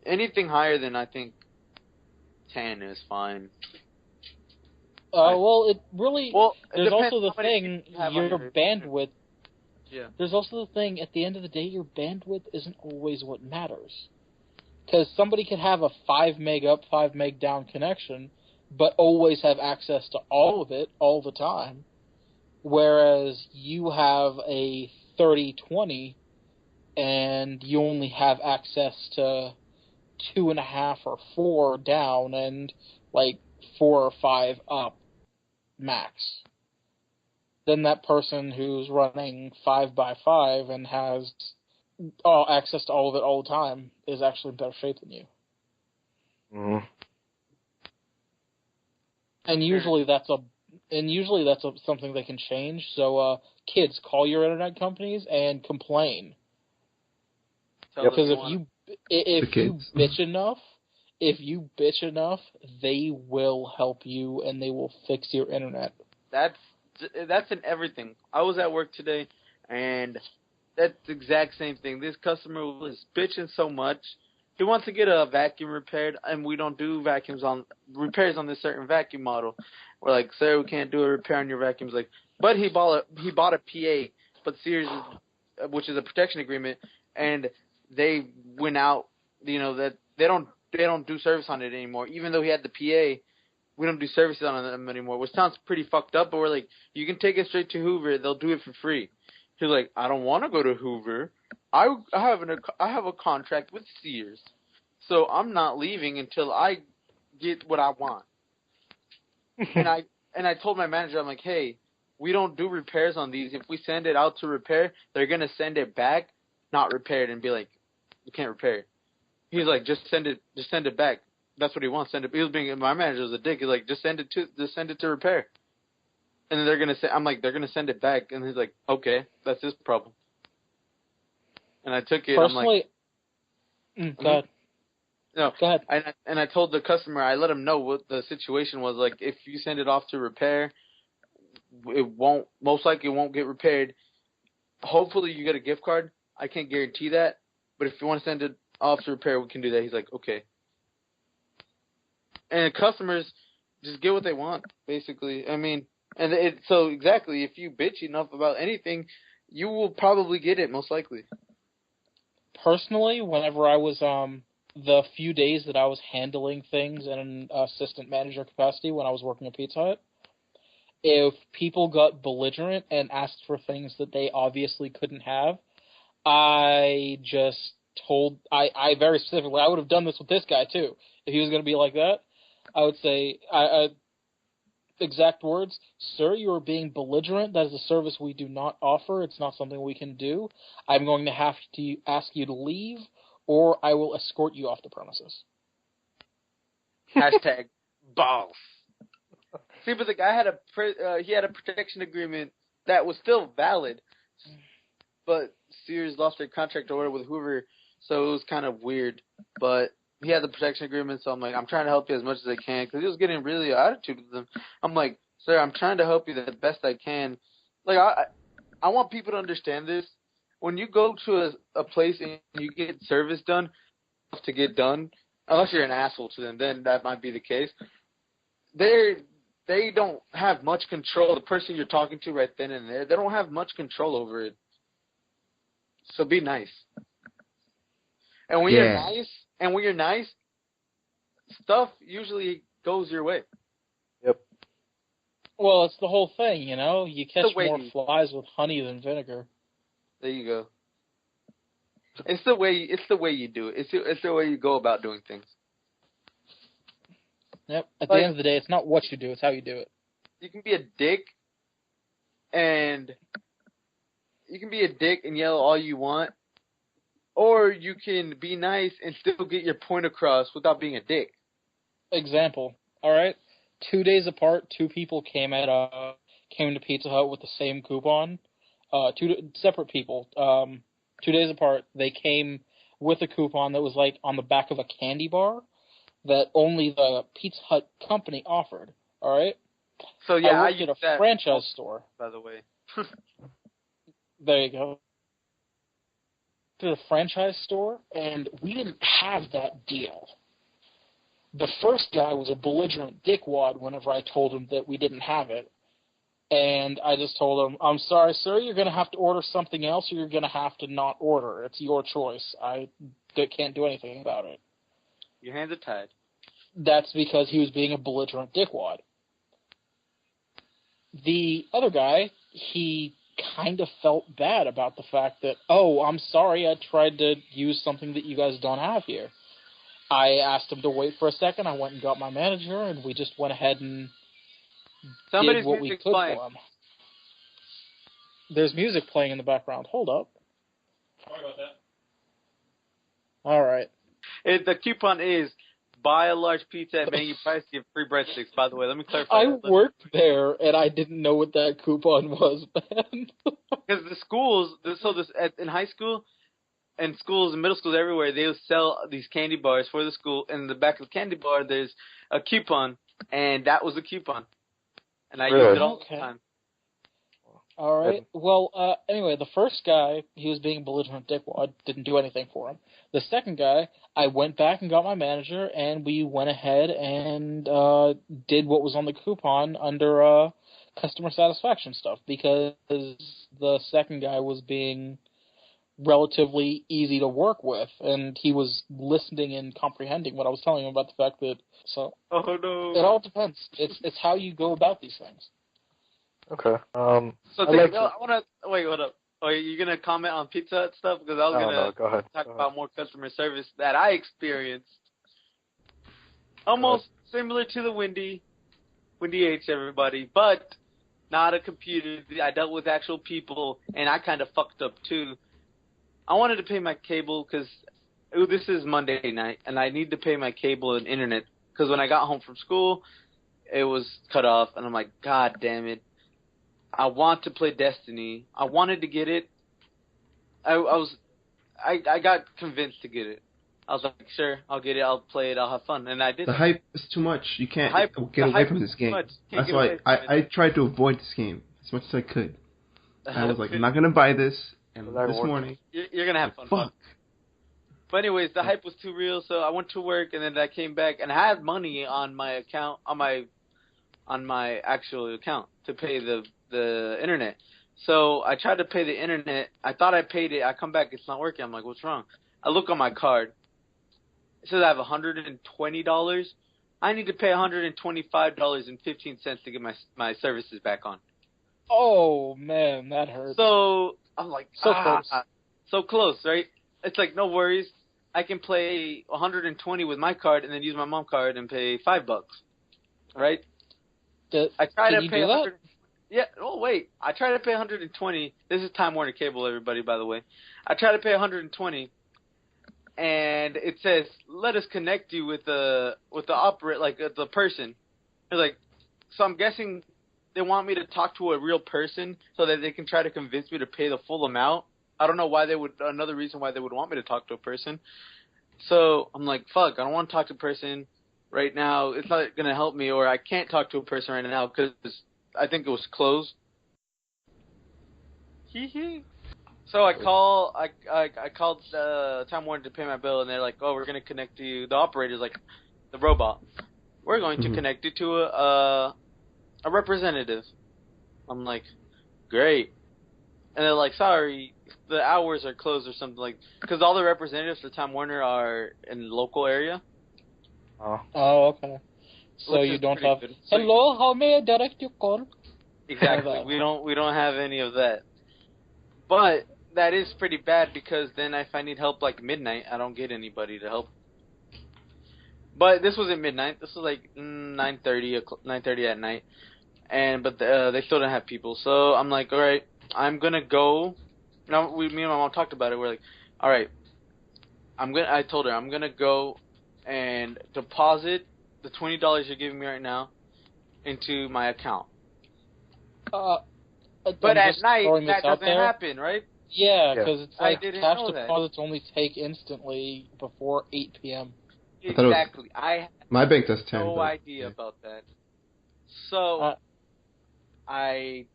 Speaker 2: anything higher than, I think, 10 is fine.
Speaker 3: Well, it really. There's also the thing, your bandwidth.
Speaker 2: Yeah.
Speaker 3: There's also the thing, at the end of the day, your bandwidth isn't always what matters. Because somebody could have a 5 meg up, 5 meg down connection, but always have access to all of it all the time. Whereas you have a 30/20 and you only have access to 2.5 or 4 down and like 4 or 5 up max. Then that person who's running 5x5 and has access to all of it all the time is actually in better shape than you.
Speaker 1: Mm-hmm.
Speaker 3: And usually that's something they can change. So kids, call your internet companies and complain. Because if you bitch enough, they will help you and they will fix your internet.
Speaker 2: That's in everything. I was at work today, and that's the exact same thing. This customer was bitching so much. He wants to get a vacuum repaired, and we don't do repairs on this certain vacuum model. We're like, sir, we can't do a repair on your vacuums. Like, but he bought a PA, but Sears, which is a protection agreement, and they went out. That they don't do service on it anymore. Even though he had the PA, we don't do services on them anymore. Which sounds pretty fucked up, but we're like, you can take it straight to Hoover. They'll do it for free. He's like, I don't want to go to Hoover. I have a contract with Sears, so I'm not leaving until I get what I want. and I told my manager, I'm like, hey, we don't do repairs on these. If we send it out to repair, they're gonna send it back, not repaired, and be like, you can't repair it. He's like, just send it back. That's what he wants. Send it. He was being, my manager was a dick. He's like, just send it to repair. And then they're gonna send it back. And he's like, okay, that's his problem. And I took it.
Speaker 3: Personally, I'm like, go ahead.
Speaker 2: No,
Speaker 3: go ahead.
Speaker 2: And I told the customer, I let him know what the situation was. Like, if you send it off to repair, most likely it won't get repaired. Hopefully you get a gift card. I can't guarantee that. But if you want to send it off to repair, we can do that. He's like, okay. And customers just get what they want, basically. I mean, so exactly, if you bitch enough about anything, you will probably get it, most likely.
Speaker 3: Personally, whenever I was the few days that I was handling things in an assistant manager capacity when I was working at Pizza Hut, if people got belligerent and asked for things that they obviously couldn't have, I just told, I very specifically, I would have done this with this guy too. If he was going to be like that, I would say, exact words, sir, you are being belligerent. That is a service we do not offer. It's not something we can do. I'm going to have to ask you to leave, or I will escort you off the premises.
Speaker 2: Hashtag balls. See, but the guy had he had a protection agreement that was still valid, but Sears lost their contract order with Hoover, so it was kind of weird. But he had the protection agreement, so I'm like, I'm trying to help you as much as I can, because he was getting really attitude with them. I'm like, sir, I'm trying to help you the best I can. Like, I want people to understand this. When you go to a place and you get service done, to get done, unless you're an asshole to them, then that might be the case. They don't have much control. The person you're talking to right then and there, they don't have much control over it. So be nice. And when you're nice, stuff usually goes your way.
Speaker 1: Yep.
Speaker 3: Well, it's the whole thing, you know. You catch more flies with honey than vinegar.
Speaker 2: There you go. It's the way you do it. It's the way you go about doing things.
Speaker 3: Yep. At the end of the day, it's not what you do; it's how you do it.
Speaker 2: You can be a dick, and yell all you want, or you can be nice and still get your point across without being a dick.
Speaker 3: Example. All right. 2 days apart, two people came to Pizza Hut with the same coupon. Two separate people. 2 days apart, they came with a coupon that was like on the back of a candy bar that only the Pizza Hut company offered. All right.
Speaker 2: So yeah,
Speaker 3: I worked at a franchise store.
Speaker 2: By the way.
Speaker 3: There you go. To the franchise store, and we didn't have that deal. The first guy was a belligerent dickwad whenever I told him that we didn't have it. And I just told him, I'm sorry, sir, you're going to have to order something else or you're going to have to not order. It's your choice. I can't do anything about it.
Speaker 2: Your hands are tied.
Speaker 3: That's because he was being a belligerent dickwad. The other guy, he kind of felt bad about the fact that, oh, I'm sorry, I tried to use something that you guys don't have here. I asked him to wait for a second. I went and got my manager, and we just went ahead and did what we could for him. There's music playing in the background. Hold up.
Speaker 5: Sorry about that.
Speaker 3: All right.
Speaker 2: The coupon is buy a large pizza at menu price, give free breadsticks. By the way, let me clarify.
Speaker 3: I worked there, and I didn't know what that coupon was, man.
Speaker 2: Because the schools, in high school, and schools and middle schools everywhere, they sell these candy bars for the school. And in the back of the candy bar, there's a coupon, and that was a coupon. And I used it all the time.
Speaker 3: All right. Well, anyway, the first guy, he was being a belligerent dickwad, didn't do anything for him. The second guy, I went back and got my manager, and we went ahead and did what was on the coupon under customer satisfaction stuff, because the second guy was being relatively easy to work with, and he was listening and comprehending what I was telling him about the fact that, so...
Speaker 2: Oh, no.
Speaker 3: It all depends. It's how you go about these things.
Speaker 1: Okay.
Speaker 2: I want to... Wait, hold up. Oh, you going to comment on Pizza Hut stuff? Because I was going to talk about more customer service that I experienced. Almost similar to the Windy H, everybody, but not a computer. I dealt with actual people, and I kind of fucked up, too. I wanted to pay my cable because this is Monday night, and I need to pay my cable and internet because when I got home from school, it was cut off, and I'm like, God damn it. I want to play Destiny. I wanted to get it. I got convinced to get it. I was like, sure, I'll get it, I'll play it, I'll have fun, and I did.
Speaker 4: The hype is too much. You can't get away from this game. That's why I tried to avoid this game as much as I could. I was like, I'm not going to buy this. And this morning,
Speaker 2: you're going to have fun.
Speaker 4: Fuck.
Speaker 2: But anyways, the hype was too real, so I went to work, and then I came back, and I had money on my account, on my actual account to pay the internet. So I tried to pay the internet. I thought I paid it. I come back, it's not working. I'm like, what's wrong? I look on my card. It says I have $120. I need to pay $125.15 to get my services back on.
Speaker 3: Oh, man, that hurts.
Speaker 2: So I'm like,
Speaker 3: close.
Speaker 2: So close, right? It's like, no worries. I can play 120 with my card and then use my mom card and pay $5, right? I try to pay 100. Yeah. Oh wait, I try to pay 120. This is Time Warner Cable, everybody. By the way, I try to pay 120, and it says, "Let us connect you with the operator, like the person." It's like, so I'm guessing they want me to talk to a real person so that they can try to convince me to pay the full amount. I don't know why they would. Another reason why they would want me to talk to a person. So I'm like, fuck, I don't want to talk to a person right now. It's not going to help me, or I can't talk to a person right now because I think it was closed. So I called Time Warner to pay my bill, and they're like, oh, we're going to connect you. The operator's like, the robot. We're going to connect you to a representative. I'm like, great. And they're like, sorry, the hours are closed or something like. Because all the representatives for Time Warner are in the local area.
Speaker 3: Oh, okay. So you don't have. Good. Hello, how may I direct your call?
Speaker 2: Exactly. we don't have any of that. But that is pretty bad because then if I need help like midnight, I don't get anybody to help. But this was at midnight. This was like 9:30 at night, but they still didn't have people. So I'm like, all right, I'm gonna go. No, me and my mom talked about it. We're like, all right, I told her I'm gonna go and deposit the $20 you're giving me right now into my account. But at night that doesn't happen, right?
Speaker 3: Yeah, because it's like cash deposits only take instantly before 8 p.m.
Speaker 2: Exactly.
Speaker 4: My bank does 10.
Speaker 2: No idea about that. So I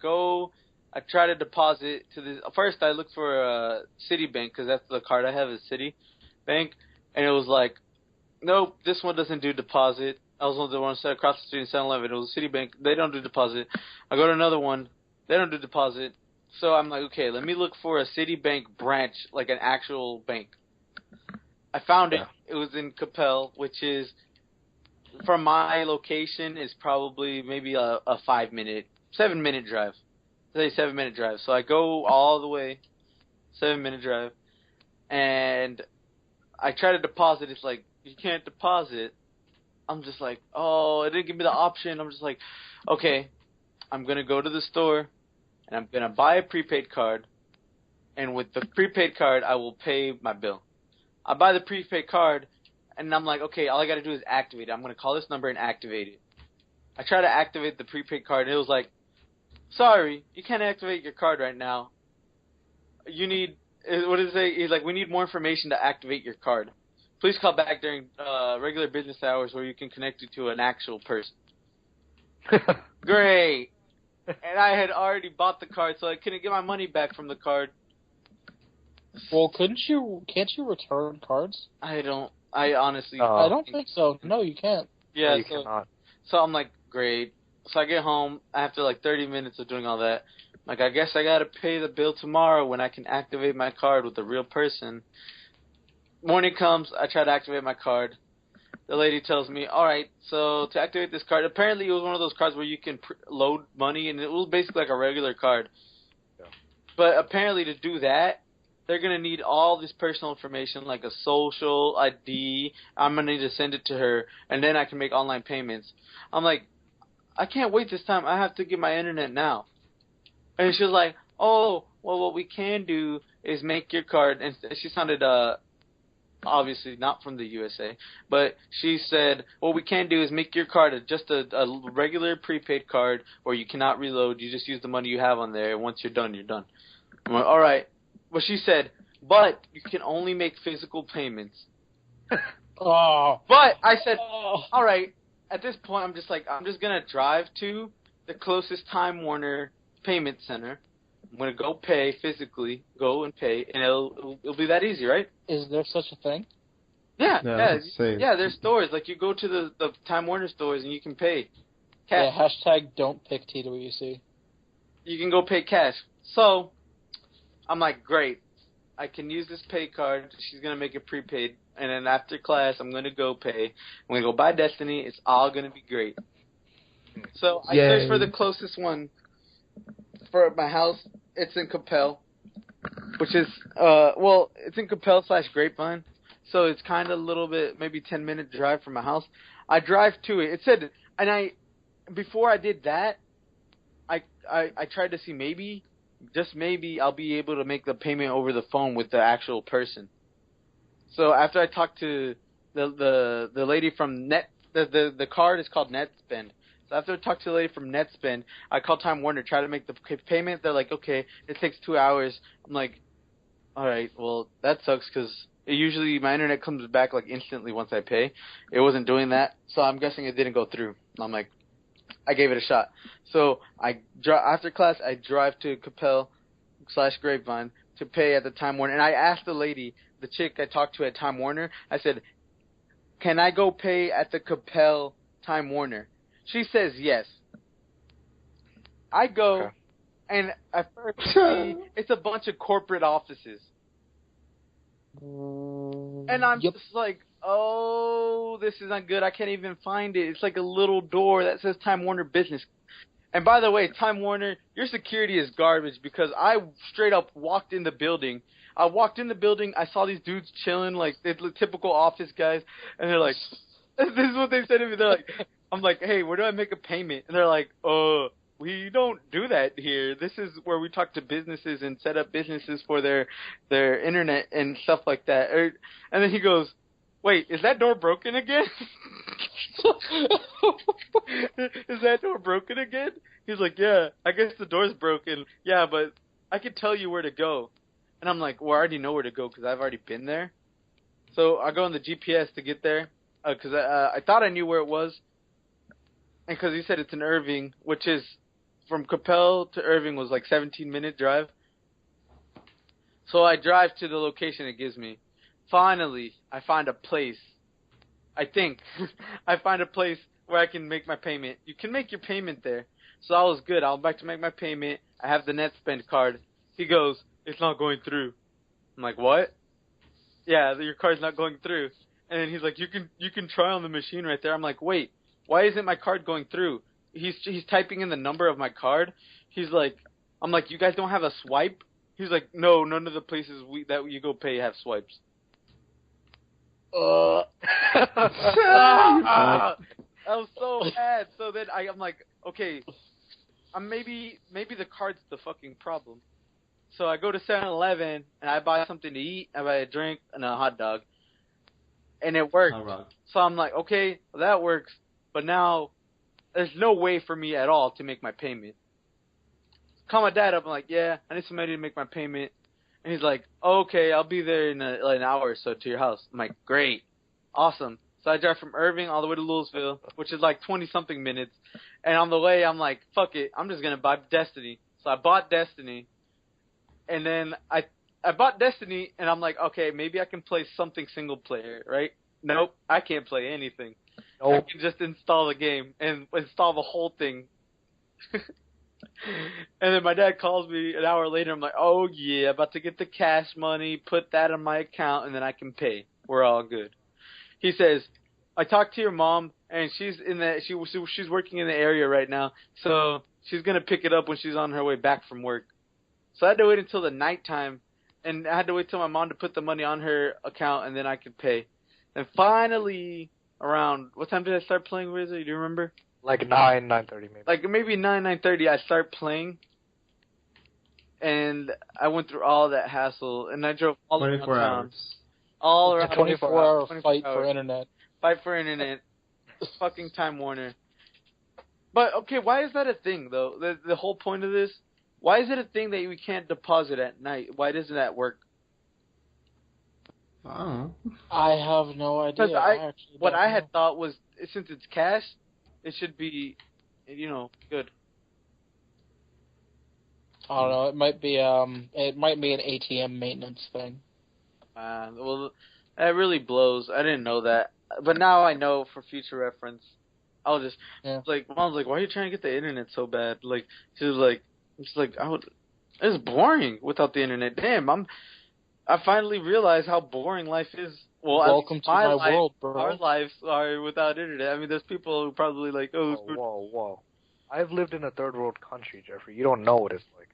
Speaker 2: go. I try to deposit to this. First, I looked for a Citibank because that's the card I have is Citibank, and it was like, nope, this one doesn't do deposit. I was the one set across the street in 7-Eleven. It was Citibank. They don't do deposit. I go to another one. They don't do deposit. So I'm like, okay, let me look for a Citibank branch, like an actual bank. I found it. It was in Capel, which is, from my location, is probably maybe a 7-minute drive. Say 7-minute drive. So I go all the way, 7-minute drive, and I try to deposit. It's like, you can't deposit. I'm just like, oh, it didn't give me the option. I'm just like, okay, I'm going to go to the store, and I'm going to buy a prepaid card, and with the prepaid card, I will pay my bill. I buy the prepaid card, and I'm like, okay, all I got to do is activate it. I'm going to call this number and activate it. I try to activate the prepaid card, and it was like, sorry, you can't activate your card right now. You need, what does it say? He's like, we need more information to activate your card. Please call back during regular business hours where you can connect you to an actual person. Great. And I had already bought the card, so I couldn't get my money back from the card.
Speaker 3: Well, can't you return cards?
Speaker 2: I honestly...
Speaker 3: I don't think so. No, you can't.
Speaker 2: Yeah,
Speaker 1: you cannot.
Speaker 2: So I'm like, great. So I get home after like 30 minutes of doing all that. Like, I guess I gotta pay the bill tomorrow when I can activate my card with a real person. Morning comes, I try to activate my card. The lady tells me, all right, so to activate this card, apparently it was one of those cards where you can load money, and it was basically like a regular card. Yeah. But apparently to do that, they're going to need all this personal information, like a social ID. I'm going to need to send it to her, and then I can make online payments. I'm like, I can't wait this time. I have to get my internet now. And she was like, oh, well, what we can do is make your card. And she sounded, obviously not from the USA, but she said, what we can do is make your card just a regular prepaid card where you cannot reload. You just use the money you have on there. And once you're done, you're done. I'm like, all right. Well, she said, but you can only make physical payments.
Speaker 3: Oh.
Speaker 2: But I said, all right. At this point, I'm just going to drive to the closest Time Warner payment center. I'm going to go pay physically, go and pay, and it'll be that easy, right?
Speaker 3: Is there such a thing?
Speaker 2: Yeah. There's stores. Like, you go to the Time Warner stores and you can pay cash.
Speaker 3: Yeah, hashtag don't pick TWC. You
Speaker 2: can go pay cash. So, I'm like, great. I can use this pay card. She's going to make it prepaid. And then after class, I'm going to go pay. I'm going to go buy Destiny. It's all going to be great. So I searched for the closest one for my house. It's in Capel, which is, it's in Capel / Grapevine. So it's kind of a little bit, maybe 10-minute drive from my house. I drive to it. It said, and before I did that, I tried to see maybe, just maybe, I'll be able to make the payment over the phone with the actual person. So after I talked to the lady from the card is called NetSpend. So after I talked to the lady from NetSpend, I called Time Warner, tried to make the payment. They're like, okay, it takes 2 hours. I'm like, all right, well, that sucks because usually my internet comes back like instantly once I pay. It wasn't doing that, so I'm guessing it didn't go through. I'm like, I gave it a shot. So after class, I drive to Capel / Grapevine to pay at the Time Warner. And I asked the lady, the chick I talked to at Time Warner, I said, can I go pay at the Capel Time Warner? She says yes. I go, And at first, it's a bunch of corporate offices. And I'm just like, oh, this is not good. I can't even find it. It's like a little door that says Time Warner Business. And by the way, Time Warner, your security is garbage because I straight up walked in the building. I walked in the building. I saw these dudes chilling, like they're typical office guys. And they're like, this is what they said to me. They're like, I'm like, hey, where do I make a payment? And they're like, we don't do that here. This is where we talk to businesses and set up businesses for their internet and stuff like that. And then he goes, wait, is that door broken again? Is that door broken again? He's like, yeah, I guess the door's broken. Yeah, but I could tell you where to go. And I'm like, well, I already know where to go because I've already been there. So I go on the GPS to get there because I thought I knew where it was. And because he said it's in Irving, which is from Capel to Irving was like 17-minute drive. So I drive to the location it gives me. Finally, I find a place. I think I find a place where I can make my payment. You can make your payment there. So I was good. I was back to make my payment. I have the NetSpend card. He goes, it's not going through. I'm like, what? Yeah, your card's not going through. And then he's like, you can try on the machine right there. I'm like, wait, why isn't my card going through? He's typing in the number of my card. He's like, I'm like, you guys don't have a swipe? He's like, no, none of the places that you go pay have swipes. I was so mad. So then I'm like, okay, maybe the card's the fucking problem. So I go to 7-Eleven and I buy something to eat. I buy a drink and a hot dog, and it worked. So I'm like, okay, well, that works. But now there's no way for me at all to make my payment. Call my dad up. I'm like, yeah, I need somebody to make my payment. And he's like, oh, okay, I'll be there in an hour or so to your house. I'm like, great. Awesome. So I drive from Irving all the way to Louisville, which is like 20-something minutes. And on the way, I'm like, fuck it. I'm just going to buy Destiny. So I bought Destiny. And then I bought Destiny, and I'm like, okay, maybe I can play something single player, right? Nope, I can't play anything. Nope. I can just install the game and install the whole thing. And then my dad calls me an hour later. I'm like, oh, yeah, about to get the cash money, put that on my account, and then I can pay. We're all good. He says, I talked to your mom, and she's she's working in the area right now, so she's going to pick it up when she's on her way back from work. So I had to wait until the nighttime, and I had to wait till my mom to put the money on her account, and then I could pay. And finally, around, what time did I start playing Wizard? Do you remember?
Speaker 1: Like 9:30 maybe.
Speaker 2: Like maybe 9:30 I start playing, and I went through all that hassle, and I drove all around
Speaker 4: 24 hours.
Speaker 2: All around
Speaker 3: 24-hour fight for internet.
Speaker 2: Fight for internet. Fucking Time Warner. But, okay, why is that a thing, though? The whole point of this? Why is it a thing that we can't deposit at night? Why doesn't that work?
Speaker 4: I don't know.
Speaker 3: I have no idea.
Speaker 2: What I had thought was, since it's cash, it should be, good.
Speaker 3: I don't know. It might be an ATM maintenance thing.
Speaker 2: Well, that really blows. I didn't know that, but now I know for future reference. I'll just like, Mom's like, why are you trying to get the internet so bad? Like, she was like, it's boring without the internet. Damn, I finally realized how boring life is. Well,
Speaker 3: welcome to my world, bro.
Speaker 2: Our lives are without internet. I mean, there's people who probably like,
Speaker 1: whoa. I've lived in a third world country, Jeffrey. You don't know what it's like.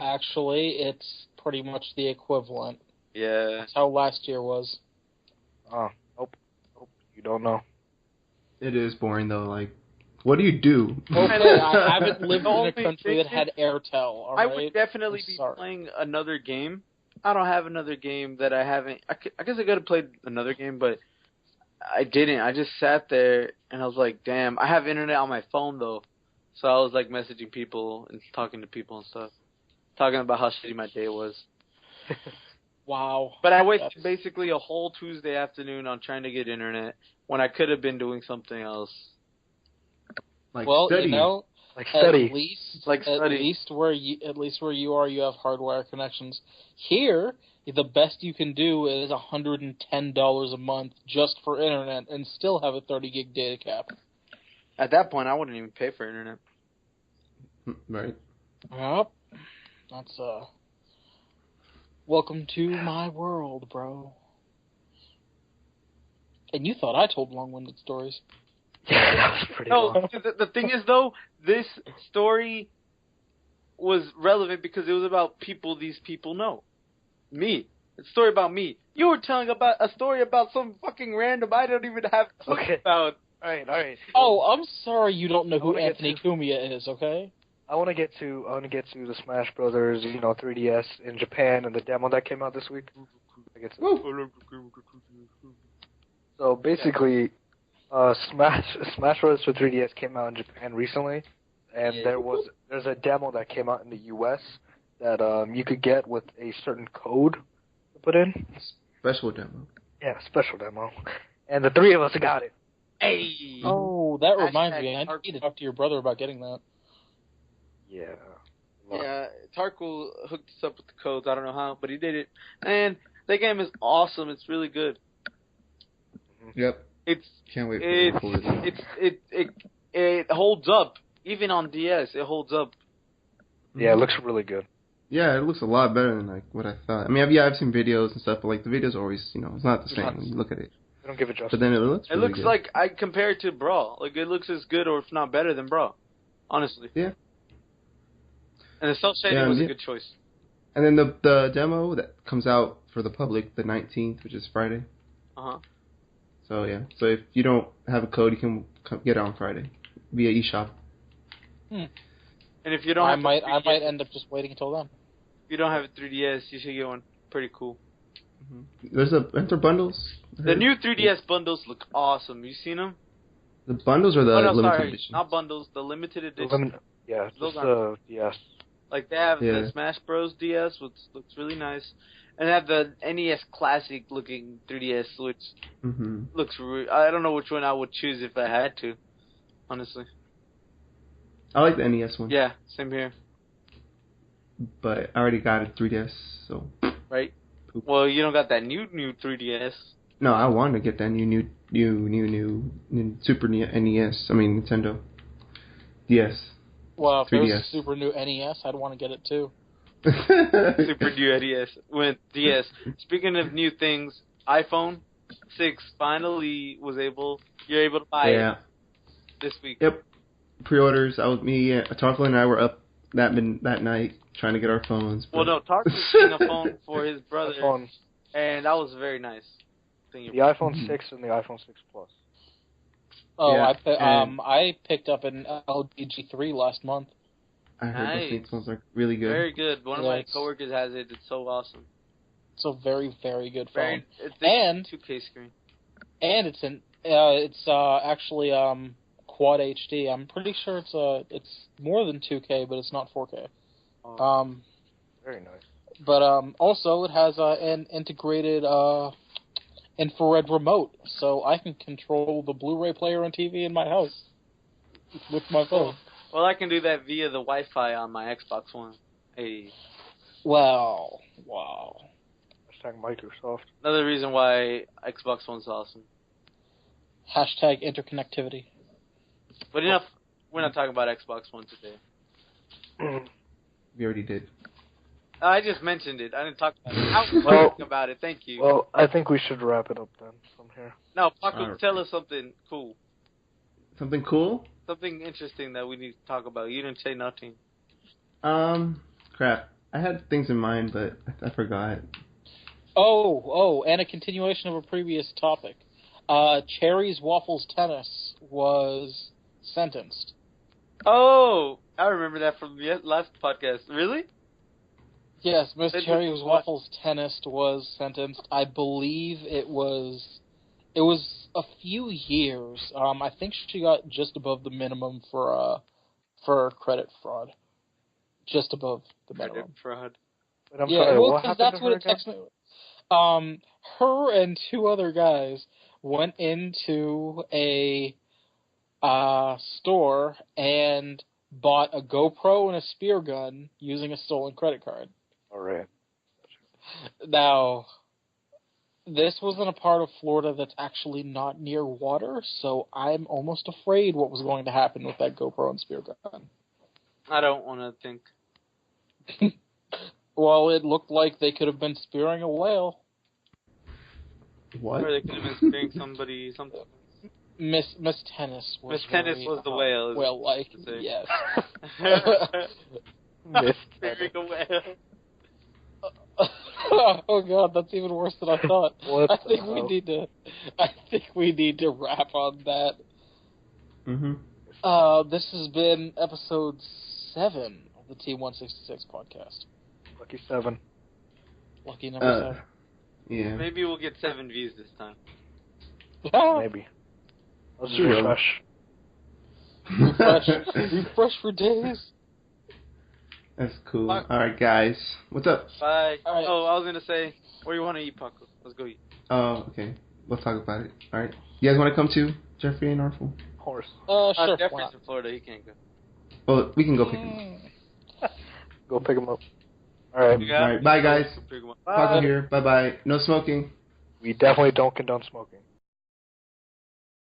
Speaker 3: Actually, it's pretty much the equivalent.
Speaker 2: Yeah.
Speaker 3: That's how last year was.
Speaker 1: Oh, nope. You don't know.
Speaker 4: It is boring, though. Like, what do you do?
Speaker 3: Okay, I haven't lived in a country that had Airtel, all right?
Speaker 2: I would definitely be playing another game. I don't have another game that I haven't... I guess I could have played another game, but I didn't. I just sat there, and I was like, damn. I have internet on my phone, though. So I was, like, messaging people and talking to people and stuff. Talking about how shitty my day was.
Speaker 3: Wow.
Speaker 2: But I wasted basically a whole Tuesday afternoon on trying to get internet when I could have been doing something else.
Speaker 4: Like
Speaker 3: study. At least where you are, you have hardwire connections. Here, the best you can do is $110 a month just for internet and still have a 30 gig data cap.
Speaker 2: At that point, I wouldn't even pay for internet.
Speaker 4: Right.
Speaker 3: Yep. That's welcome to my world, bro. And you thought I told long-winded stories.
Speaker 1: Yeah, that was pretty
Speaker 2: No,
Speaker 1: long.
Speaker 2: the thing is, though, this story was relevant because it was about people these people know. Me. It's a story about me. You were telling about a story about some fucking random I don't even have a clue about.
Speaker 1: Alright.
Speaker 3: Oh, I'm sorry you don't know who Anthony Cumia is, okay?
Speaker 1: I want to get to the Smash Brothers, 3DS in Japan and the demo that came out this week. So basically, Smash Bros. For 3DS came out in Japan recently, and there's a demo that came out in the US that you could get with a certain code to put in.
Speaker 4: Special demo.
Speaker 1: Yeah, special demo. And the three of us got it.
Speaker 2: Hey!
Speaker 3: Oh, that reminds me. I need to talk to your brother about getting that.
Speaker 1: Yeah.
Speaker 2: Yeah, Tarkle hooked us up with the codes. I don't know how, but he did it. And that game is awesome. It's really good.
Speaker 4: Yep. Can't wait for
Speaker 2: it holds up. Even on DS, it holds up.
Speaker 1: Yeah, it looks really good.
Speaker 4: Yeah, it looks a lot better than like what I thought. I mean, I've seen videos and stuff, but like the videos are always, it's not the same when you look at it.
Speaker 1: They don't give it justice.
Speaker 4: But then it looks really good.
Speaker 2: Like I compare it to Brawl. Like it looks as good or if not better than Brawl. Honestly.
Speaker 4: Yeah.
Speaker 2: And the cell shading was a good choice.
Speaker 4: And then the demo that comes out for the public the 19th, which is Friday.
Speaker 2: Uh-huh.
Speaker 4: So yeah. So if you don't have a code, you can get it on Friday via eShop.
Speaker 2: And if you don't
Speaker 3: I might end up just waiting until then.
Speaker 2: If you don't have a 3DS, you should get one. Pretty cool.
Speaker 4: Mm-hmm. Aren't there bundles?
Speaker 2: The new 3DS bundles look awesome. You seen them?
Speaker 4: The bundles or the limited edition?
Speaker 2: Not bundles. The limited edition.
Speaker 1: Yes.
Speaker 2: Like they have the Smash Bros. DS, which looks really nice, and they have the NES Classic looking 3DS, which looks. I don't know which one I would choose if I had to, honestly.
Speaker 4: I like the NES one.
Speaker 2: Yeah, same here.
Speaker 4: But I already got a 3DS, so.
Speaker 2: Right. Well, you don't got that new 3DS.
Speaker 4: No, I want to get that new Super NES. I mean Nintendo DS.
Speaker 3: Well, if there was a super new NES, I'd want to get it too.
Speaker 2: Super new NES with DS. Speaking of new things, iPhone 6 finally you're able to buy it this week.
Speaker 4: Yep. Pre-orders. Tarkle and I were up that night trying to get our phones.
Speaker 2: Well, no, Tarkle was getting a phone for his brother, and that was very nice.
Speaker 1: The iPhone 6 and the iPhone 6 Plus.
Speaker 3: Oh, yeah, I picked up an LG G3 last month.
Speaker 4: I heard those phones are really good.
Speaker 2: Very good. One of my coworkers has it. It's so awesome.
Speaker 3: It's a very, very good phone.
Speaker 2: It's a 2K screen.
Speaker 3: And it's actually quad HD. I'm pretty sure it's more than 2K, but it's not 4K.
Speaker 1: Very nice.
Speaker 3: But also it has an integrated infrared remote, so I can control the Blu-ray player and TV in my house with my phone.
Speaker 2: Well, I can do that via the Wi-Fi on my Xbox One. Hey.
Speaker 3: Wow.
Speaker 1: Hashtag Microsoft.
Speaker 2: Another reason why Xbox One's awesome.
Speaker 3: Hashtag interconnectivity.
Speaker 2: But enough. We're not talking about Xbox One today.
Speaker 4: We already did.
Speaker 2: I just mentioned it. I didn't talk about it. I was talking about it. Thank you.
Speaker 1: Well, I think we should wrap it up then from here.
Speaker 2: No, Paco, tell us something cool.
Speaker 4: Something cool?
Speaker 2: Something interesting that we need to talk about. You didn't say nothing.
Speaker 4: Crap. I had things in mind, but I forgot.
Speaker 3: Oh, and a continuation of a previous topic. Cherry's Waffles Tennis was sentenced.
Speaker 2: Oh, I remember that from the last podcast. Really?
Speaker 3: Yes, Miss Cherry's Waffles Tennis was sentenced. I believe it was a few years. I think she got just above the minimum for credit fraud. Just above the minimum.
Speaker 2: Credit fraud.
Speaker 1: But I'm sorry, what happened
Speaker 3: that's
Speaker 1: to
Speaker 3: what
Speaker 1: her
Speaker 3: it technically. Her and two other guys went into a store and bought a GoPro and a spear gun using a stolen credit card.
Speaker 1: All right.
Speaker 3: Now, this was in a part of Florida that's actually not near water, so I'm almost afraid what was going to happen with that GoPro and spear gun.
Speaker 2: I don't want to think.
Speaker 3: Well, it looked like they could have been spearing a whale.
Speaker 4: What?
Speaker 2: Or they could have been spearing somebody, something.
Speaker 3: Miss Tennis was
Speaker 2: Miss Tennis was the whale.
Speaker 3: Well, like, yes.
Speaker 1: Miss
Speaker 2: Spearing a whale.
Speaker 3: Oh god, that's even worse than I thought.
Speaker 1: What
Speaker 3: I
Speaker 1: the
Speaker 3: think
Speaker 1: hell?
Speaker 3: we need to wrap on that.
Speaker 4: Mm-hmm.
Speaker 3: This has been episode 7 of the T166 podcast.
Speaker 1: Lucky 7.
Speaker 3: Lucky number 7.
Speaker 4: Yeah.
Speaker 2: Maybe we'll get 7 views this time.
Speaker 1: Maybe. Let's
Speaker 4: Sure.
Speaker 1: refresh.
Speaker 3: Refresh for days.
Speaker 4: That's cool. Alright, guys. What's up?
Speaker 2: Bye.
Speaker 3: All right.
Speaker 2: Oh, I was going to say, where you want to eat, Paco? Let's go eat.
Speaker 4: Oh, okay. We'll talk about it. Alright. You guys want to come to Jeffrey and Artful?
Speaker 1: Horse.
Speaker 3: Sure.
Speaker 2: Jeffrey's in Florida. He can't go.
Speaker 4: Well, we can go pick him up.
Speaker 1: Go pick him up. Alright.
Speaker 4: Alright, bye guys.
Speaker 2: Bye.
Speaker 4: Paco here. Bye-bye. No smoking.
Speaker 1: We definitely don't condone smoking.